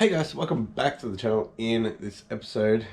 Hey guys, welcome back to the channel. In this episode,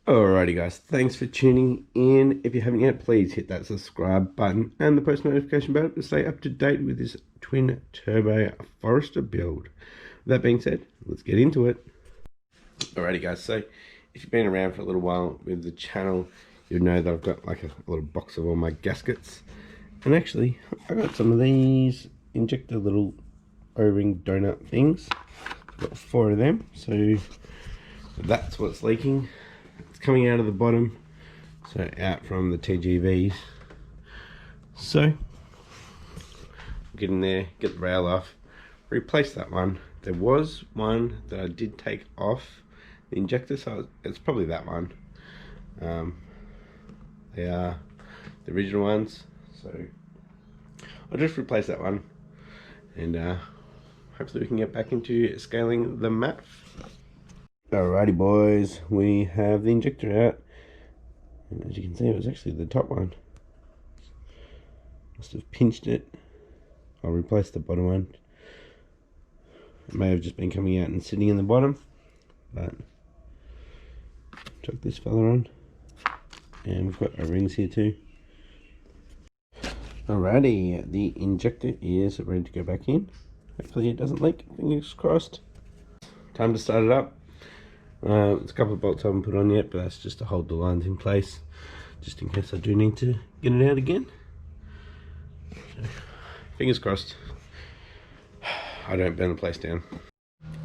alrighty guys, thanks for tuning in. If you haven't yet, please hit that subscribe button and the post notification bell to stay up to date with this twin turbo Forester build. With that being said, let's get into it. Alrighty guys, so if you've been around for a little while with the channel, you'll know that I've got like a little box of all my gaskets. And actually, I got some of these injector little O-ring donut things. I've got 4 of them, so that's what's leaking. It's coming out of the bottom, so out from the TGVs. So get in there, get the rail off, replace that one. There was one that I did take off the injector, so it's probably that one. They are the original ones, so I'll just replace that one, and hopefully we can get back into scaling the map. Alrighty boys, we have the injector out, and as you can see, it was actually the top one. Must have pinched it. I'll replace the bottom one. It may have just been coming out and sitting in the bottom, but chuck this fella on, and we've got our rings here too. Alrighty, the injector is ready to go back in. Hopefully it doesn't leak, fingers crossed. Time to start it up. There's a couple of bolts I haven't put on yet, but that's just to hold the lines in place, just in case I do need to get it out again. So, fingers crossed I don't burn the place down.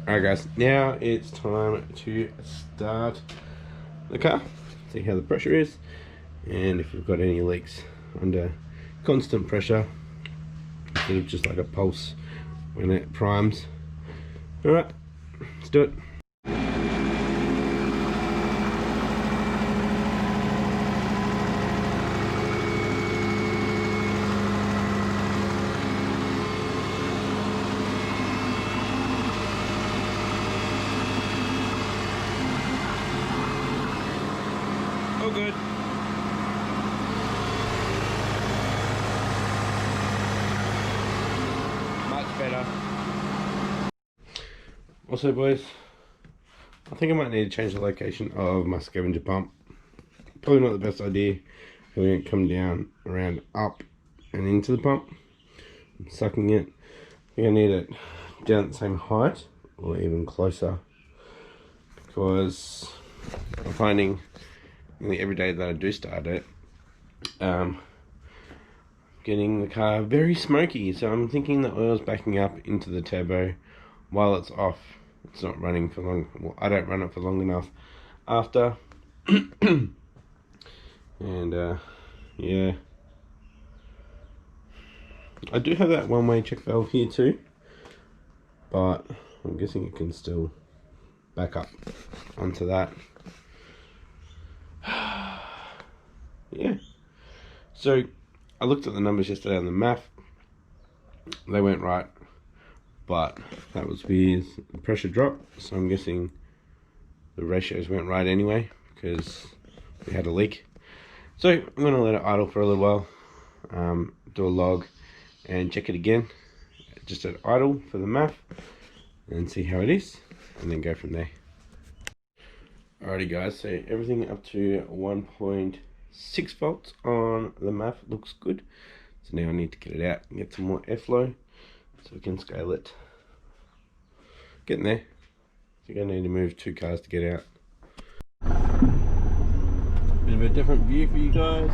Alright guys, now it's time to start the car, see how the pressure is, and if we've got any leaks under constant pressure, instead of just like a pulse when it primes. Alright, let's do it. Oh, good. Much better. Also, boys, I think I might need to change the location of my scavenger pump. Probably not the best idea. We won't come down, around, up, and into the pump. I'm sucking it. I think I need it down at the same height, or even closer, because I'm finding every day that I do start it, getting the car very smoky. So I'm thinking the oil's backing up into the turbo while it's off. It's not running for long. Well, I don't run it for long enough after. And yeah, I do have that one-way check valve here too, but I'm guessing it can still back up onto that. Yeah, so I looked at the numbers yesterday on the math. They weren't right, but that was with the pressure drop, so I'm guessing the ratios weren't right anyway, because we had a leak. So I'm going to let it idle for a little while, do a log and check it again, just at idle for the math, and see how it is, and then go from there. Alrighty guys, so everything up to 1.6 volts on the MAF looks good. So now I need to get it out and get some more airflow so we can scale it. Getting there. So you're going to need to move 2 cars to get out. Bit of a different view for you guys.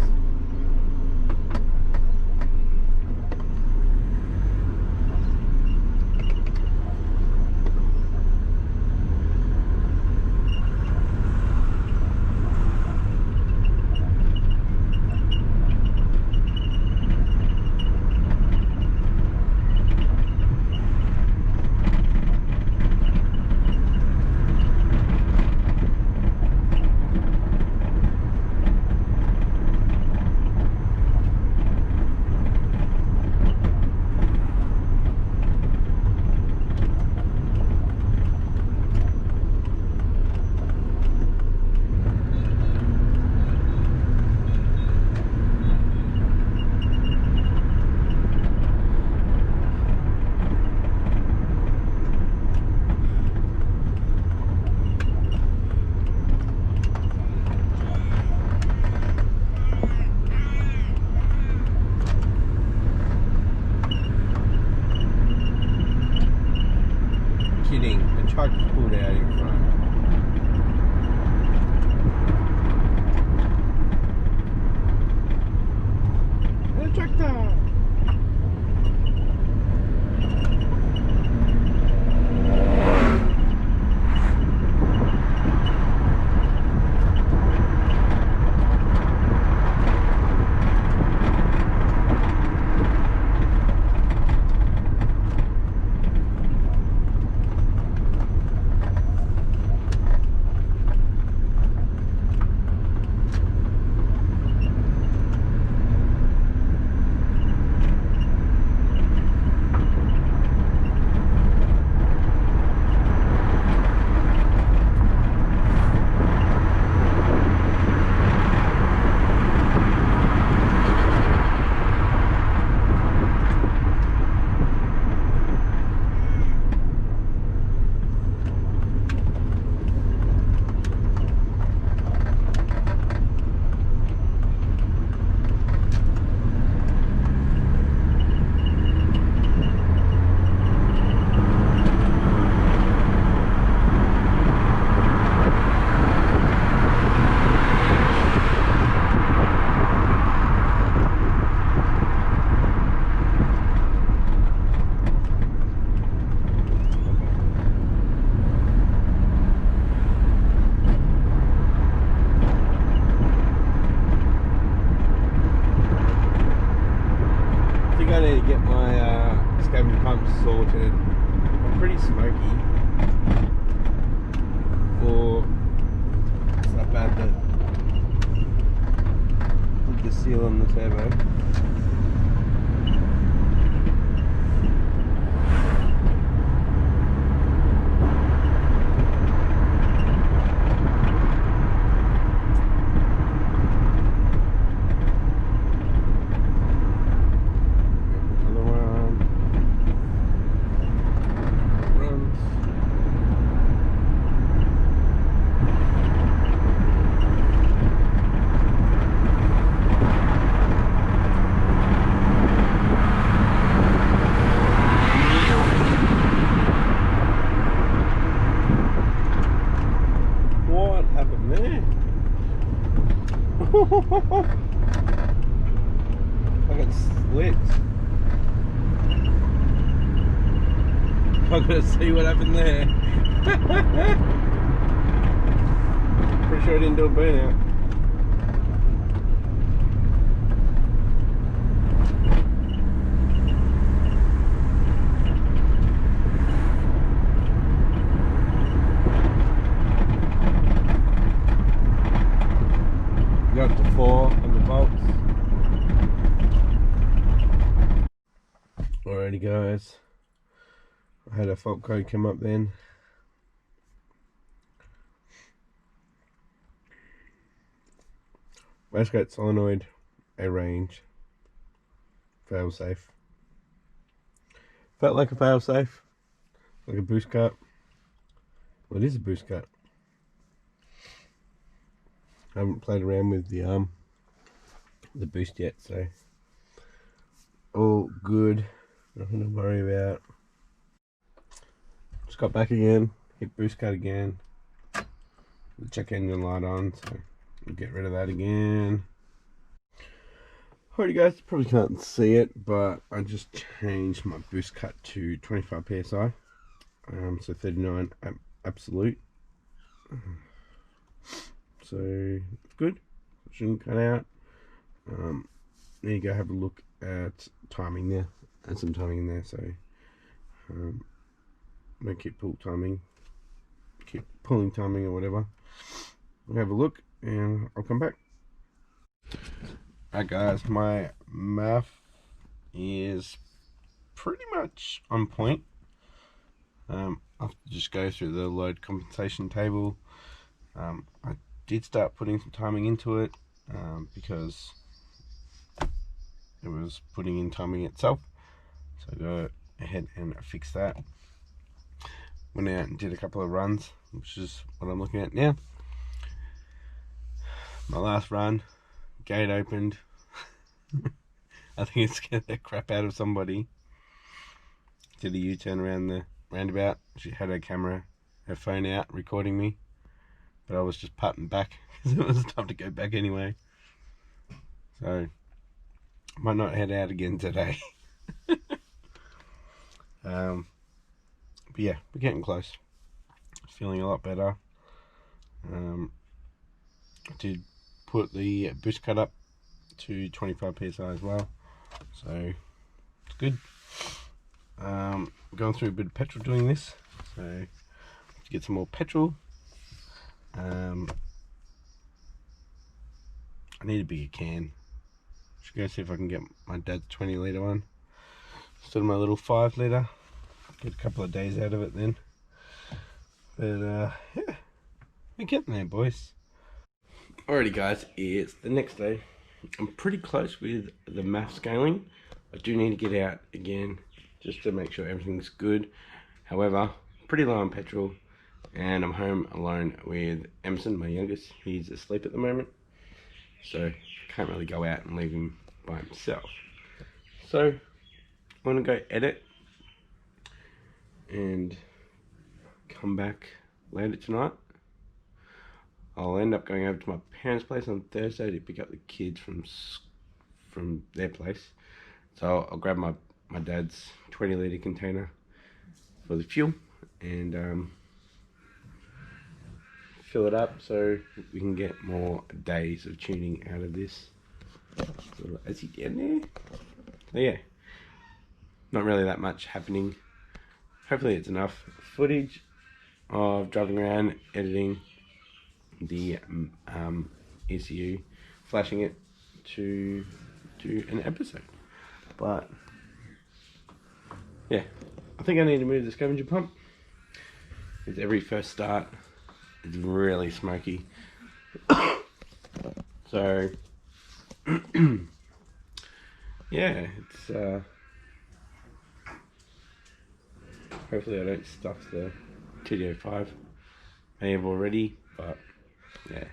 pulled out in front. The tractor! I need to get my scavenging pump sorted. I'm pretty smoky. Or it's not bad that did the seal on the turbo. What happened there? I got slipped. I'm gonna see what happened there. Pretty sure I didn't do a burnout. Got the 4 on the bolts. Alrighty guys, I had a fault code come up then. Wastegate solenoid, a range, fail safe. Felt like a fail safe, like a boost cut. Well, it is a boost cut. I haven't played around with the boost yet, so all good, nothing to worry about. Just got back again, hit boost cut again, the check engine light on, so we'll get rid of that again. Alrighty guys, you probably can't see it, but I just changed my boost cut to 25 psi, so 39 absolute. So it's good, shouldn't cut out. There you go, have a look at timing there. Add some timing in there, so don't keep keep pulling timing or whatever. We'll have a look and I'll come back. Alright guys, my math is pretty much on point. I'll have to just go through the load compensation table. I did start putting some timing into it because it was putting in timing itself, so go ahead and fix that. Went out and did a couple of runs, which is what I'm looking at now. My last run, gate opened. I think it scared the crap out of somebody. Did a U-turn around the roundabout. She had her camera her phone out recording me, but I was just putting back because it was time to go back anyway. So might not head out again today. But yeah, we're getting close. Feeling a lot better. I did put the boost cut up to 25 psi as well, so it's good. Going through a bit of petrol doing this, so to get some more petrol. I need a bigger can. Should go see if I can get my dad's 20 litre one instead of my little 5 litre. Get a couple of days out of it then. But yeah, we're getting there, boys. Alrighty guys, it's the next day. I'm pretty close with the math scaling. I do need to get out again just to make sure everything's good. However, pretty low on petrol, and I'm home alone with Emerson, my youngest. He's asleep at the moment, so can't really go out and leave him by himself. So I'm gonna go edit and come back later tonight. I'll end up going over to my parents' place on Thursday to pick up the kids from their place. So I'll grab my dad's 20 litre container for the fuel and fill it up so we can get more days of tuning out of this. So as he get there. So yeah, not really that much happening. Hopefully it's enough footage of driving around, editing the ECU, flashing it to do an episode. But yeah, I think I need to move the scavenger pump because every first start is really smoky. So yeah, it's hopefully I don't stuff the TD05. May have already, but yeah.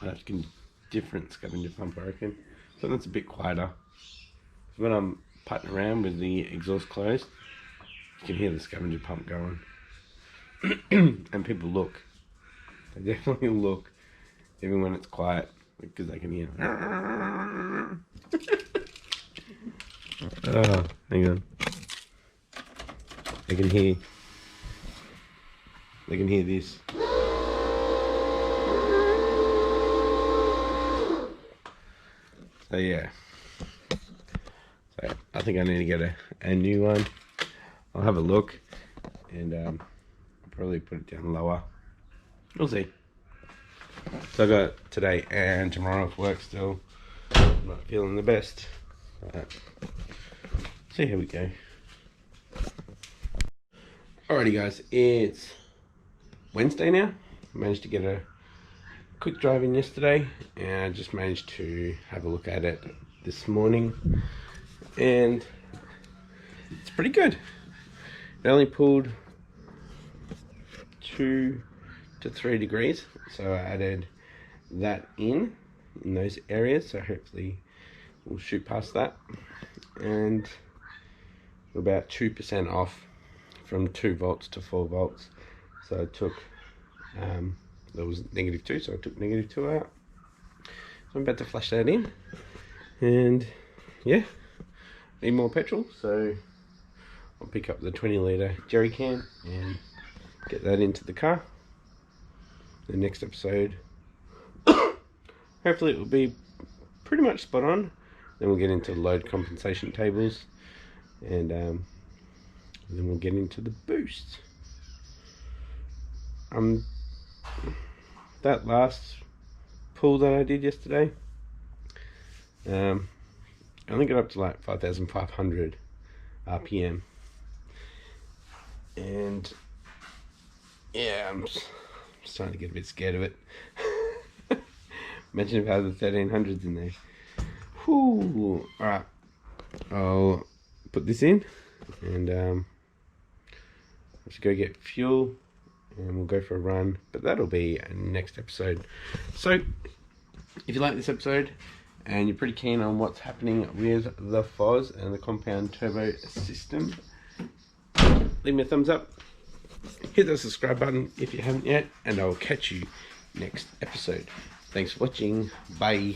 Might have to get a different scavenger pump, I reckon. Something that's a bit quieter. When I'm putting around with the exhaust closed, you can hear the scavenger pump going. And people look. They definitely look, even when it's quiet, because they can hear. Oh, hang on. They can hear this. So yeah. So I think I need to get a new one. I'll have a look and probably put it down lower. We'll see. So I got today and tomorrow off work still. I'm not feeling the best. But see how we go. Alrighty guys, it's Wednesday now. I managed to get a quick drive in yesterday and I just managed to have a look at it this morning and it's pretty good. It only pulled 2 to 3 degrees, so I added that in those areas, so hopefully we'll shoot past that. And we're about 2% off from 2 volts to 4 volts, so I took there was -2, so I took -2 out. So I'm about to flash that in, and yeah, need more petrol, so I'll pick up the 20 litre jerry can and get that into the car. The next episode, hopefully it will be pretty much spot on. Then we'll get into load compensation tables, and then we'll get into the boost. That last pull that I did yesterday, I only got up to like 5,500 RPM, and yeah, I'm starting to get a bit scared of it. Imagine if I had the 1300s in there. Whew. Alright, I'll put this in and I should go get fuel and we'll go for a run, but that'll be a next episode. So if you like this episode and you're pretty keen on what's happening with the FOS and the compound turbo system, leave me a thumbs up, hit the subscribe button if you haven't yet, and I'll catch you next episode. Thanks for watching. Bye.